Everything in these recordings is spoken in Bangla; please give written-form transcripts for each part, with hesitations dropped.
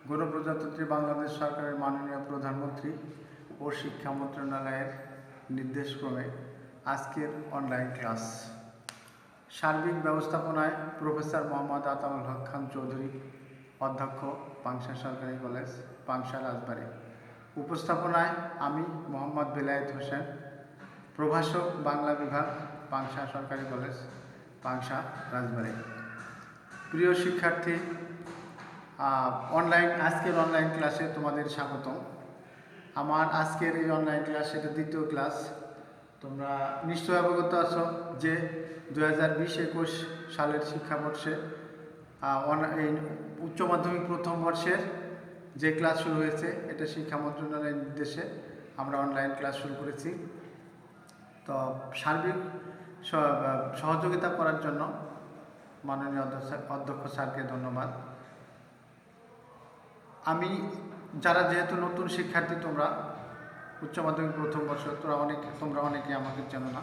গণপ্রজাতন্ত্রী বাংলাদেশ সরকারের মাননীয় প্রধানমন্ত্রী ও শিক্ষা মন্ত্রণালয়ের নির্দেশক্রমে আজকের অনলাইন ক্লাস। সার্বিক ব্যবস্থাপনায় প্রফেসর মোহাম্মদ আতাউল হক খান চৌধুরী, অধ্যক্ষ, পাংশা সরকারি কলেজ, পাংশা, রাজবাড়ী। উপস্থাপনায় আমি মোহাম্মদ বেলায়েত হোসেন, প্রভাষক, বাংলা বিভাগ, পাংশা সরকারি কলেজ, পাংশা, রাজবাড়ী। প্রিয় শিক্ষার্থী, আজকের অনলাইন ক্লাসে তোমাদের স্বাগতম। আমার আজকের এই অনলাইন ক্লাস, এটা দ্বিতীয় ক্লাস। তোমরা নিশ্চয় অবগত আছো যে 2020-21 সালের শিক্ষাবর্ষে এই উচ্চ মাধ্যমিক প্রথম বর্ষের যে ক্লাস শুরু হয়েছে, এটা শিক্ষা মন্ত্রণালয়ের নির্দেশে আমরা অনলাইন ক্লাস শুরু করেছি। তো সার্বিক সহযোগিতা করার জন্য মাননীয় অধ্যক্ষ স্যারকে ধন্যবাদ। আমি যেহেতু নতুন শিক্ষার্থী, তোমরা উচ্চ মাধ্যমিক প্রথম বর্ষ, তোমরা অনেকে আমাকে চেনো না।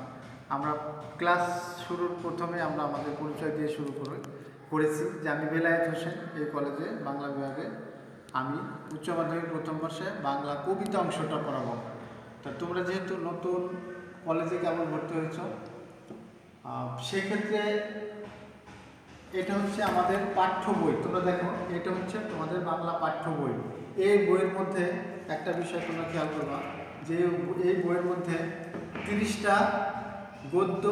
আমরা ক্লাস শুরুর প্রথমে আমরা আমাদের পরিচয় দিয়ে শুরু করেছি যে আমি বেলায়েত হোসেন, এই কলেজে বাংলা বিভাগে আমি উচ্চ মাধ্যমিক প্রথম বর্ষে বাংলা কবিতা অংশটা পড়াবো। তা তোমরা যেহেতু নতুন কলেজে কেবল ভর্তি হয়েছ, সেক্ষেত্রে এটা হচ্ছে আমাদের পাঠ্য বই। তোমরা দেখো, এটা হচ্ছে তোমাদের বাংলা পাঠ্য বই। এই বইয়ের মধ্যে একটা বিষয় তোমরা খেয়াল করবা যে এই বইয়ের মধ্যে 30টা গদ্য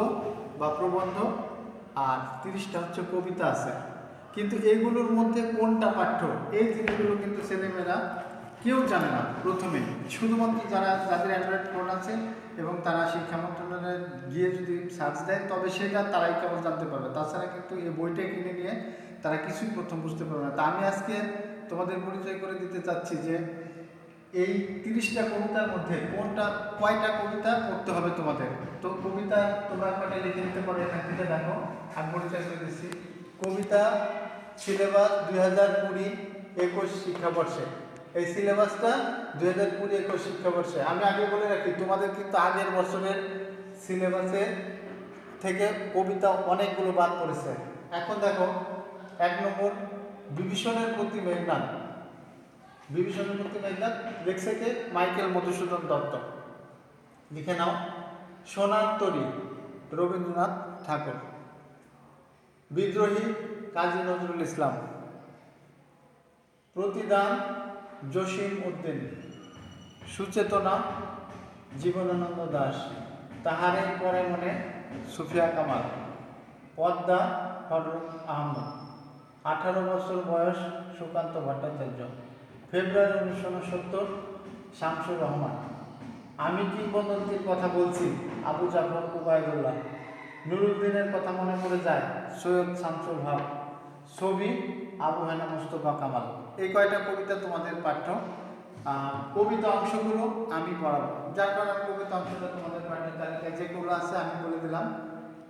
বা প্রবন্ধ আর 30টা হচ্ছে কবিতা আছে। কিন্তু এইগুলোর মধ্যে কোনটা পাঠ্য, এই জিনিসগুলো কিন্তু ছেলেমেয়েরা কেউ জানে না। প্রথমে শুধুমাত্র যাদের অ্যান্ড্রয়েড ফোন আছে এবং তারা শিক্ষা মন্ত্রণালয়ে গিয়ে যদি সার্চ দেয়, তবে সেটা তারাই কেবল জানতে পারবে। তাছাড়া কিন্তু এই বইটা কিনে নিয়ে তারা কিছুই প্রথম বুঝতে পারবে না। তা আমি আজকে তোমাদের পরিচয় করে দিতে চাচ্ছি যে এই 30টা কবিতার মধ্যে কয়টা কবিতা পড়তে হবে তোমাদের। তো কবিতা তোমরা কয়টা লিখে নিতে পারো, এখান থেকে দেখো। আমি পরিচয় করে দিচ্ছি। কবিতা সিলেবাস 2020-21 শিক্ষাবর্ষে। এই সিলেবাসটা 2020-21 শিক্ষাবর্ষে। আমি আগে বলে রাখি, তোমাদের কিন্তু আগের বছরের সিলেবাসে থেকে কবিতা অনেকগুলো বাদ পড়েছে। এখন দেখো, 1 নম্বর, বিভীষণের প্রতি মেঘনাদ। বিভীষণের প্রতি মেঘনাদ লিখছে কে? মাইকেল মধুসূদন দত্ত। লিখে নাও। সোনার তরী, রবীন্দ্রনাথ ঠাকুর। বিদ্রোহী, কাজী নজরুল ইসলাম। প্রতিদান, জসিম উদ্দিন। সুচেতনা, জীবনানন্দ দাশ। তাহারে পরে মনে, সুফিয়া কামাল। পদ্মা, হযরত আহমদ। 18 বছর বয়স, সুকান্ত ভট্টাচার্য। ফেব্রুয়ারি 1969, শামসুর রহমান। আমি কিংবদন্তির কথা বলছি, আবু জাফর উবায়দুল্লাহ। নুরুদ্দিনের কথা মনে পড়ে যায়, সৈয়দ শামসুল হক। ছবি, আবু হেনা মুস্তফা কামাল। এই কয়টা কবিতা তোমাদের পাঠ্য। কবিতা অংশগুলো আমি পড়াবো, যার কারণে কবিতা অংশটা তোমাদের পাঠ্য তালিকায় যেগুলো আছে আমি বলে দিলাম।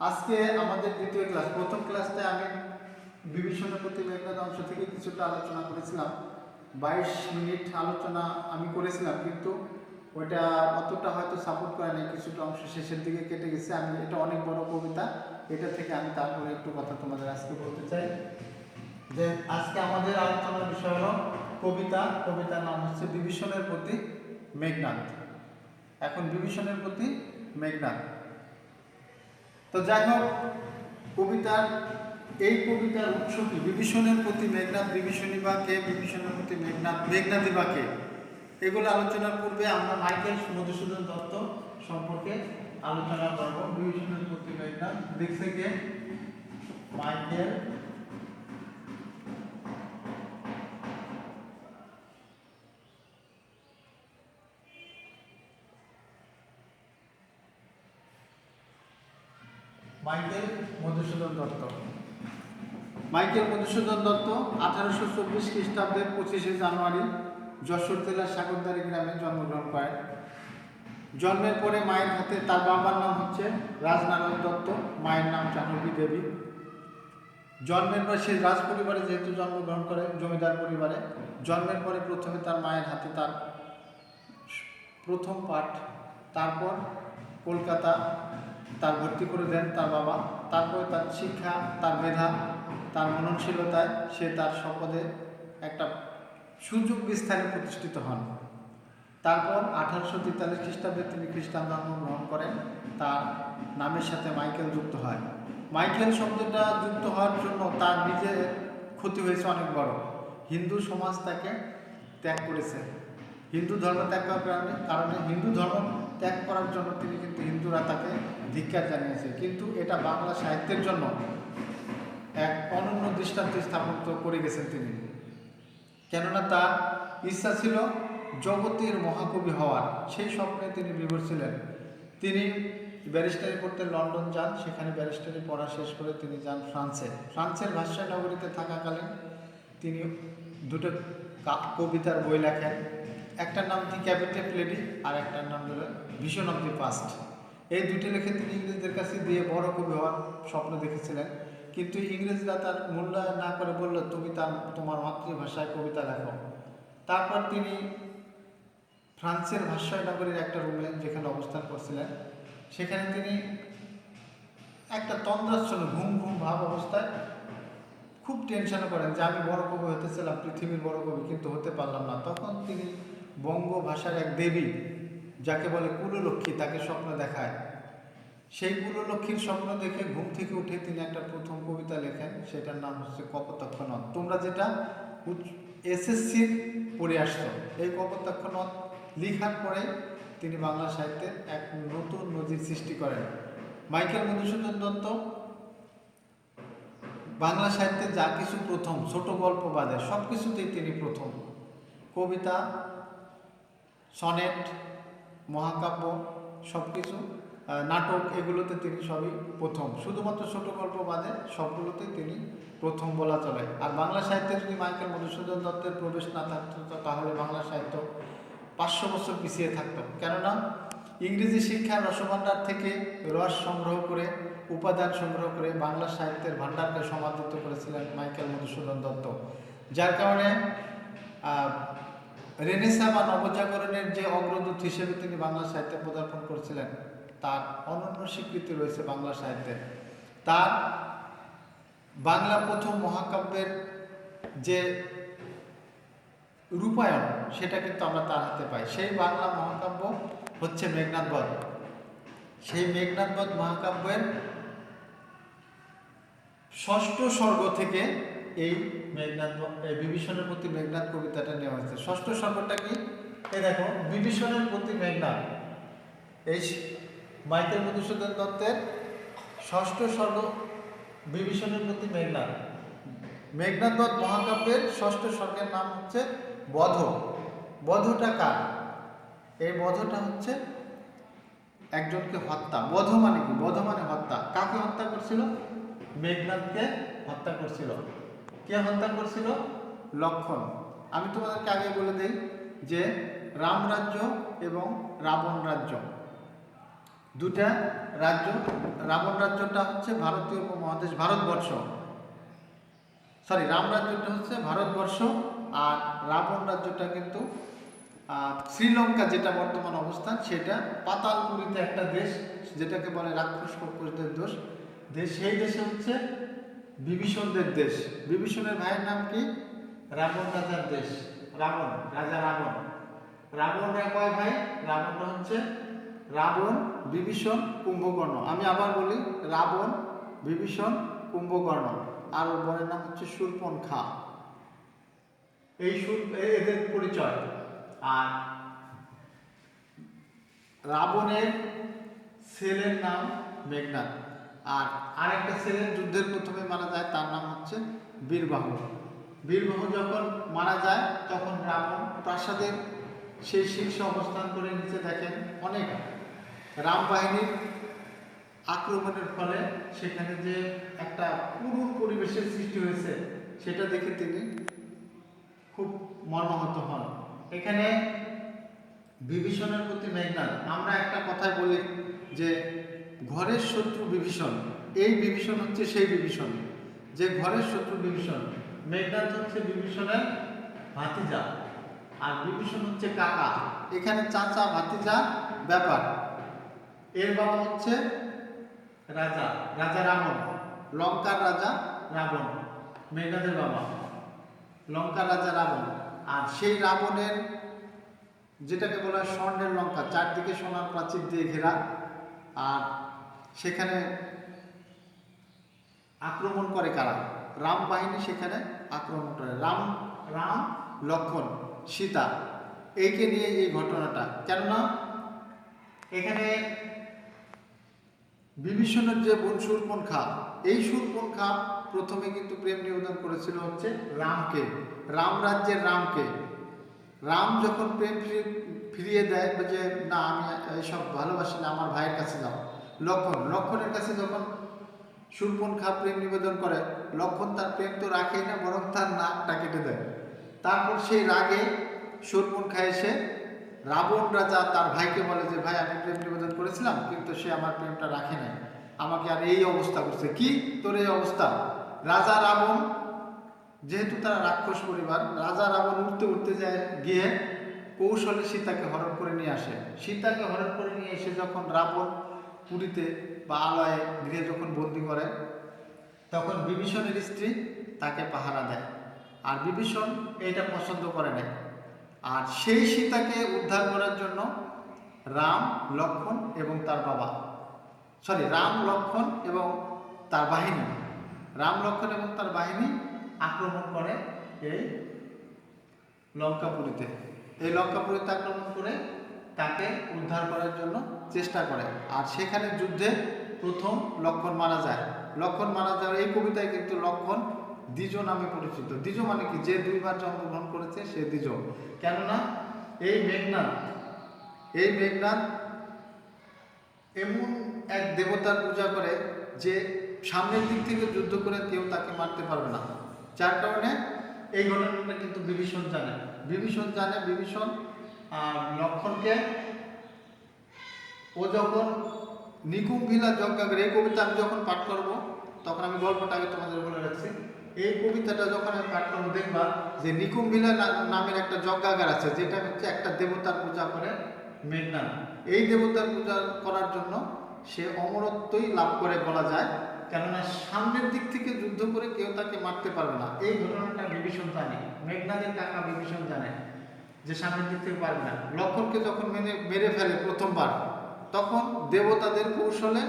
আজকে আমাদের দ্বিতীয় ক্লাস। প্রথম ক্লাসে আমি বিভীষণের প্রতি মেঘনাদ অংশ থেকে কিছুটা আলোচনা করেছিলাম। 22 মিনিট আলোচনা আমি করেছিলাম, কিন্তু ওইটা অতটা হয়তো সাপোর্ট করে নাই। কিছুটা অংশ শেষের দিকে কেটে গেছে। এটা অনেক বড় কবিতা, এটা থেকে আমি তারপরে একটু কথা তোমাদের আজকে বলতে চাই। যে আজকে আমাদের আলোচনার বিষয় হলো কবিতা। কবিতার নাম হচ্ছে বিভীষণের প্রতি মেঘনাদ। এখন বিভীষণের প্রতি মেঘনাদ, তো যাই হোক, এই কবিতার উৎস কি? বিভীষণের প্রতি মেঘনাদ, বিভীষণী বা কে, বিভীষণের প্রতি মেঘনাদ, মেঘনাদী বা কে, এগুলো আলোচনার পূর্বে আমরা মাইকেল মধুসূদন দত্ত সম্পর্কে আলোচনা করব। বিভীষণের প্রতি মেঘনাদ লিখছে কে? মাইকেল মধুসূদন দত্ত। মাইকেল মধুসূদন দত্ত 1824 খ্রিস্টাব্দের 25শে জানুয়ারি যশোর জেলার সাগরদাড়ি গ্রামে জন্মগ্রহণ করেন। জন্মের পরে মায়ের হাতে, তার বাবার নাম হচ্ছে রাজনারায়ণ দত্ত, মায়ের নাম জাহ্নবী দেবী। জন্মের পরে সে রাজ পরিবারে যেহেতু জন্মগ্রহণ করে, জমিদার পরিবারে, জন্মের পরে প্রথমে তার মায়ের হাতে তার প্রথম পাঠ, তারপর কলকাতা তার ভর্তি করে দেন তার বাবা। তারপরে তার শিক্ষা, তার মেধা, তার মননশীলতায় সে তার স্বপদে একটা সুযোগ বিস্তারে প্রতিষ্ঠিত হন। তারপর 1843 খ্রিস্টাব্দে তিনি খ্রিস্টান ধর্ম গ্রহণ করেন। তার নামের সাথে মাইকেল যুক্ত হয়। মাইকেল শব্দটা যুক্ত হওয়ার জন্য তার নিজের ক্ষতি হয়েছে অনেক বড়। হিন্দু সমাজ তাকে ত্যাগ করেছে। হিন্দু ধর্ম ত্যাগ করার কারণে হিন্দু ধর্ম ত্যাগ করার জন্য তিনি কিন্তু হিন্দুরা তাকে ধিক্কার জানিয়েছে। কিন্তু এটা বাংলা সাহিত্যের জন্য এক অনন্য দৃষ্টান্ত স্থাপন করে গেছেন তিনি। কেননা তার ইচ্ছা ছিল জগতের মহাকবি হওয়ার, সেই স্বপ্নে তিনি বিভোর ছিলেন। তিনি ব্যারিস্টারি পড়তে লন্ডন যান, সেখানে ব্যারিস্টারি পড়া শেষ করে তিনি যান ফ্রান্সে। ফ্রান্সের ভার্সাই নগরীতে থাকাকালীন তিনি দুটো কবিতার বই লেখেন। একটার নাম দি ক্যাপিটেভ লেডি আর একটার নাম হলো ভিশন অফ দি পাস্ট। এই দুটি লিখে তিনি ইংরেজদের কাছে দিয়ে বড় কবি হওয়ার স্বপ্ন দেখেছিলেন। কিন্তু ইংরেজরা তার মূল্যায়ন না করে বলল, তুমি তোমার মাতৃভাষায় কবিতা লেখো। তারপর তিনি ফ্রান্সের ভার্সাই নগরীর একটা রুমে যেখানে অবস্থান করছিলেন, সেখানে তিনি একটা তন্দ্রাচ্ছন্ন ঘুম ঘুম ভাব অবস্থায় খুব টেনশন করেন যে আমি বড় কবি হতেছিলাম, পৃথিবীর বড় কবি, কিন্তু হতে পারলাম না। তখন তিনি বঙ্গ ভাষার এক দেবী যাকে বলে কুললক্ষ্মী, তাকে স্বপ্ন দেখায়। সেই কুললক্ষ্মীর স্বপ্ন দেখে ঘুম থেকে উঠে তিনি একটা প্রথম কবিতা লেখেন, সেটার নাম হচ্ছে কপোতাক্ষ নদ। তোমরা যেটা এসএসসির পড়ে আসছো, এই কপোতাক্ষ নদ লিখার পরে তিনি বাংলা সাহিত্যের এক নতুন নজির সৃষ্টি করেন। মাইকেল মধুসূদন দত্ত বাংলা সাহিত্যে যা কিছু প্রথম, ছোট গল্প বাদে সব কিছুতেই তিনি প্রথম। কবিতা, সনেট, মহাকাব্য, সব কিছু, নাটক, এগুলোতে তিনি সবই প্রথম। শুধুমাত্র ছোট গল্প বাদে সবগুলোতে তিনি প্রথম বলা চলে। আর বাংলা সাহিত্যে যদি মাইকেল মধুসূদন দত্তের প্রবেশ না থাকতো, তাহলে বাংলা সাহিত্য 500 বছর পিছিয়ে থাকতো। কেননা ইংরেজি শিক্ষার রসভাণ্ডার থেকে রস সংগ্রহ করে, উপাদান সংগ্রহ করে বাংলা সাহিত্যের ভাণ্ডারকে সমাদৃত করেছিলেন মাইকেল মধুসূদন দত্ত। যার কারণে রেনেসা বা নবজাগরণের যে অগ্রদূত হিসেবে তিনি বাংলা সাহিত্যে পদার্পণ করেছিলেন, তার অনন্য স্বীকৃতি রয়েছে বাংলা সাহিত্যে। তার বাংলা প্রথম মহাকাব্যের যে রূপায়ণ, সেটা কিন্তু আমরা তার হাতে পাই। সেই বাংলা মহাকাব্য হচ্ছে মেঘনাদ বধ। সেই মেঘনাদ বধ মহাকাব্যের 6ষ্ঠ সর্গ থেকে এই বিভীষণের প্রতি মেঘনাদ কবিতাটা নেওয়া হয়েছে। 6ষ্ঠ সর্গটা কি? এই দেখো, বিভীষণের প্রতি মেঘনাদ, এই মাইকেল মধুসূদন দত্তের 6ষ্ঠ সর্গ বিভীষণের প্রতি মেঘনাদ। মেঘনাদ বধ মহাকাব্যের 6ষ্ঠ সর্গের নাম হচ্ছে বধ। বধটা কার? এই বধটা হচ্ছে একজনকে হত্যা। বধ মানে কি? বধ মানে হত্যা। কাকে হত্যা করছিল? মেঘনাদকে হত্যা করছিল। কে হত্যা করছিল? লক্ষণ। আমি তোমাদেরকে আগে বলে দিই যে রাম রাজ্য এবং রাবণ রাজ্য, দুটা রাজ্য। রাবণ রাজ্যটা হচ্ছে ভারতীয় উপমহাদেশ, ভারতবর্ষ। রাম রাজ্যটা হচ্ছে ভারতবর্ষ, আর রাবণ রাজ্যটা কিন্তু শ্রীলঙ্কা, যেটা বর্তমান অবস্থান, সেটা পাতালপুরীতে একটা দেশ, যেটাকে বলে রাক্ষস কক্ষসদের দেশ। সেই দেশে হচ্ছে বিভীষণদের দেশ। বিভীষণের ভাইয়ের নাম কি? রাবণ রাজার দেশ। রাবণ রাজা রাবণ। রাবণরা কয় ভাই? রাবণরা হচ্ছে রাবণ, বিভীষণ, কুম্ভকর্ণ। আমি আবার বলি, রাবণ, বিভীষণ, কুম্ভকর্ণ। আর ওর বোনের নাম হচ্ছে শূর্পণখা। এদের পরিচয়। আর রাবণের ছেলের নাম মেঘনাদ। আর আরেকটা ছেলে যুদ্ধের প্রথমে মারা যায়, তার নাম হচ্ছে বীরবাহু। বীরবাহু যখন মারা যায়, তখন রাবণ প্রাসাদের সেই শীর্ষে অবস্থান করে নিচে দেখেন অনেক রাম বাহিনীর আক্রমণের ফলে সেখানে যে একটা করুণ পরিবেশের সৃষ্টি হয়েছে, সেটা দেখে তিনি খুব মর্মাহত হন। এখানে বিভীষণের প্রতি মেঘনাদ, আমরা একটা কথাই বলি যে ঘরের শত্রু বিভীষণ। এই বিভীষণ হচ্ছে সেই বিভীষণ যে ঘরের শত্রু বিভীষণ। মেঘনাদ হচ্ছে বিভীষণের ভাতিজা, আর বিভীষণ হচ্ছে কাকা। এখানে চাচা ভাতিজা ব্যাপার। এর বাবা হচ্ছে রাজা, রাজা রাবণ, লঙ্কার রাজা রাবণ। মেঘনাদের বাবা লঙ্কার রাজা রাবণ। আর সেই রাবণের যেটাকে বলা হয় স্বর্ণের লঙ্কা, চারদিকে সোনার প্রাচীর দিয়ে ঘেরা, আর সেখানে আক্রমণ করে কারা? রাম বাহিনী সেখানে আক্রমণ করে। রাম লক্ষ্মণ সীতা এইকে নিয়ে এই ঘটনাটা। কেননা এখানে বিভীষণের যে বোন শূর্পণখা, এই শূর্পণখা প্রথমে কিন্তু প্রেম নিবেদন করেছিল হচ্ছে রামকে, রাম রাজ্যের রামকে। রাম যখন প্রেম ফিরিয়ে দেয় যে না আমি এইসব ভালোবাসি না, আমার ভাইয়ের কাছে যাও, লক্ষণের কাছে যখন শূর্পণখা প্রেম নিবেদন করে, লক্ষণ তার প্রেম তো রাখেই না, বরং তার নাকটা কেটে দেয়। তারপর সেই রাগে শূর্পণখা এসে রাবণ রাজা তার ভাইকে বলে যে ভাই আমি প্রেম নিবেদন করেছিলাম, কিন্তু সে আমার প্রেমটা রাখে নাই, আমাকে আর এই অবস্থা করছে। কি তোর এই অবস্থা? রাজা রাবণ, যেহেতু তারা রাক্ষস পরিবার, রাজা রাবণ উঠতে যায় গিয়ে কৌশলে সীতাকে হরণ করে নিয়ে আসে। সীতাকে হরণ করে নিয়ে এসে যখন রাবণ পুরীতে বা আলয়ে গৃহে যখন বন্দি করে, তখন বিভীষণের স্ত্রী তাকে পাহারা দেয়, আর বিভীষণ এইটা পছন্দ করে না। আর সেই সীতাকে উদ্ধার করার জন্য রাম লক্ষ্মণ এবং তার বাবা, রাম লক্ষ্মণ এবং তার বাহিনী, রাম লক্ষ্মণ এবং তার বাহিনী আক্রমণ করে এই লঙ্কাপুরীতে। এই লঙ্কাপুরীতে আক্রমণ করে তাকে উদ্ধার করার জন্য চেষ্টা করে। আর সেখানে যুদ্ধে প্রথম লক্ষ্মণ মারা যায়। লক্ষ্মণ মারা যাওয়ার এই কবিতায় কিন্তু লক্ষ্মণ দ্বিজ নামে পরিচিত। দ্বিজ মানে কি? যে দুইবার জন্মগ্রহণ করেছে সে দ্বিজ। কেননা এই মেঘনাদ এমন এক দেবতার পূজা করে যে সামনের দিক থেকে যুদ্ধ করে কেউ তাকে মারতে পারবে না। যার কারণে এই ঘটনাটা কিন্তু বিভীষণ জানে। বিভীষণ লক্ষ্মণকে, ও যখন নিকুম্ভিলা যজ্ঞাগার, এই কবিতা আমি যখন পাঠ করব তখন আমি গল্পটা আগে তোমাদের বলে রাখছি। এই কবিতাটা যখন আমি পাঠ করবো দেখবা যে নিকুম্ভিলা নামের একটা যজ্ঞাগার আছে, যেটা হচ্ছে একটা দেবতার পূজা করে মেঘনাদ। এই দেবতার পূজা করার জন্য সে অমরত্বই লাভ করে বলা যায়, কেননা সামনের দিক থেকে যুদ্ধ করে কেউ তাকে মারতে পারবে না। এই ঘটনাটা বিভীষণ জানে, মেঘনাদের কাকা বিভীষণ জানে যে সামনের দিক থেকে পারবে না। লক্ষ্মণকে যখন মেরে ফেলে প্রথমবার, তখন দেবতাদের কৌশলে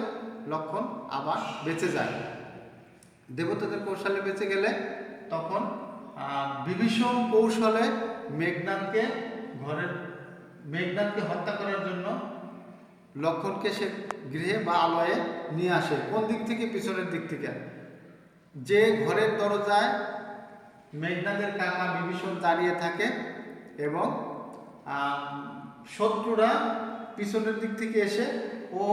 লক্ষ্মণ আবার বেঁচে যায়। দেবতাদের কৌশলে বেঁচে গেলে তখন বিভীষণ কৌশলে মেঘনাদকে হত্যা করার জন্য লক্ষ্মণকে সে গৃহে বা আলয়ে নিয়ে আসে। কোন দিক থেকে? পিছনের দিক থেকে। যে ঘরের দরজায় মেঘনাদের কাকা বিভীষণ দাঁড়িয়ে থাকে এবং শত্রুরা পিছনের দিক থেকে এসে, ও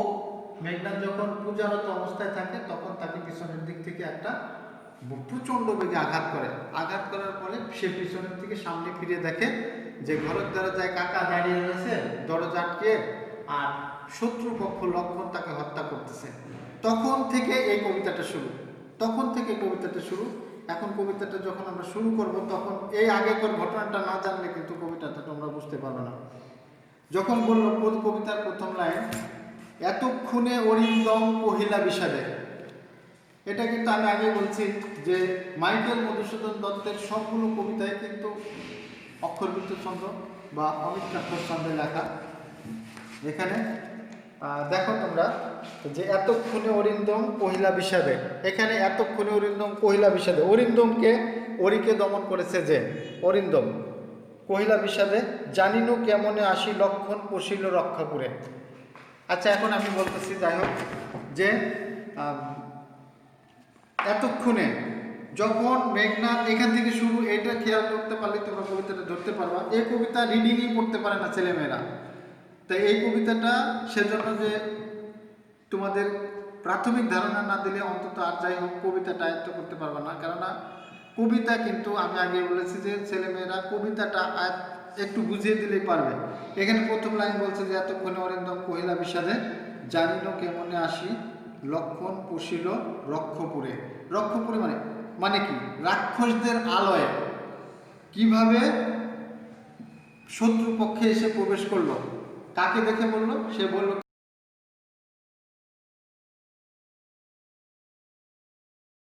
মেঘনাদ যখন পূজারত অবস্থায় থাকে তখন তাকে পিছনের দিক থেকে একটা প্রচণ্ড বেগে আঘাত করার ফলে সে পিছনের থেকে সামনে ফিরে দেখে যে ঘরের দরজায় কাকা দাঁড়িয়ে রয়েছে দরজা আটকে, আর শত্রুপক্ষ লক্ষ্মণ তাকে হত্যা করতেছে। তখন থেকে এই কবিতাটা শুরু। এখন কবিতাটা যখন আমরা শুরু করব তখন এই আগেকার ঘটনাটা না জানলে কিন্তু কবিতাটা তোমরা বুঝতে পারবে না। যখন বললো কবিতার প্রথম লাইন, এতক্ষণে অরিন্দম পহিলা বিষাদে, এটা কিন্তু আমি আগে বলছি যে মাইকেল মধুসূদন দত্তের সবগুলো কবিতায় কিন্তু অক্ষরবৃত্ত ছন্দ বা অমিত্রাক্ষর ছন্দে লেখা। এখানে দেখো তোমরা যে এতক্ষণে অরিন্দম পহিলা বিষাদে, এখানে এতক্ষণে অরিন্দম পহিলা বিষাদে, অরিকে দমন করেছে যে অরিন্দম পহিলা বিষাদে, জানিনু কেমনে আসি লক্ষণ পশিল রক্ষাপুরে। আচ্ছা, এখন আমি বলতেছি, যাই হোক, যে এতক্ষণে যখন মেঘনাদ, এখান থেকে শুরু, এটা খেয়াল করতে পারলে তোমরা কবিতাটা ধরতে পারবা। এই কবিতা রিডিংই পড়তে পারে না ছেলেমেয়েরা, তাই এই কবিতাটা সেজন্য যে তোমাদের প্রাথমিক ধারণা না দিলে অন্তত আর যাই হোক কবিতাটা আয়ত্ত করতে পারবে না। কেননা কবিতা কিন্তু আমি আগে বলেছি যে ছেলেমেয়েরা কবিতাটা একটু বুঝিয়ে দিলেই পারবে। এখানে প্রথম লাইন বলছে যে এতক্ষণে অরিন্দম পহিলা বিষাদে, জানিল কেমনে আসি লক্ষণ পশিল রক্ষপুরে। রক্ষপুরে মানে কি? রাক্ষসদের আলয়ে কিভাবে শত্রুপক্ষে এসে প্রবেশ করলো, কাকে দেখে বললো? সে বলল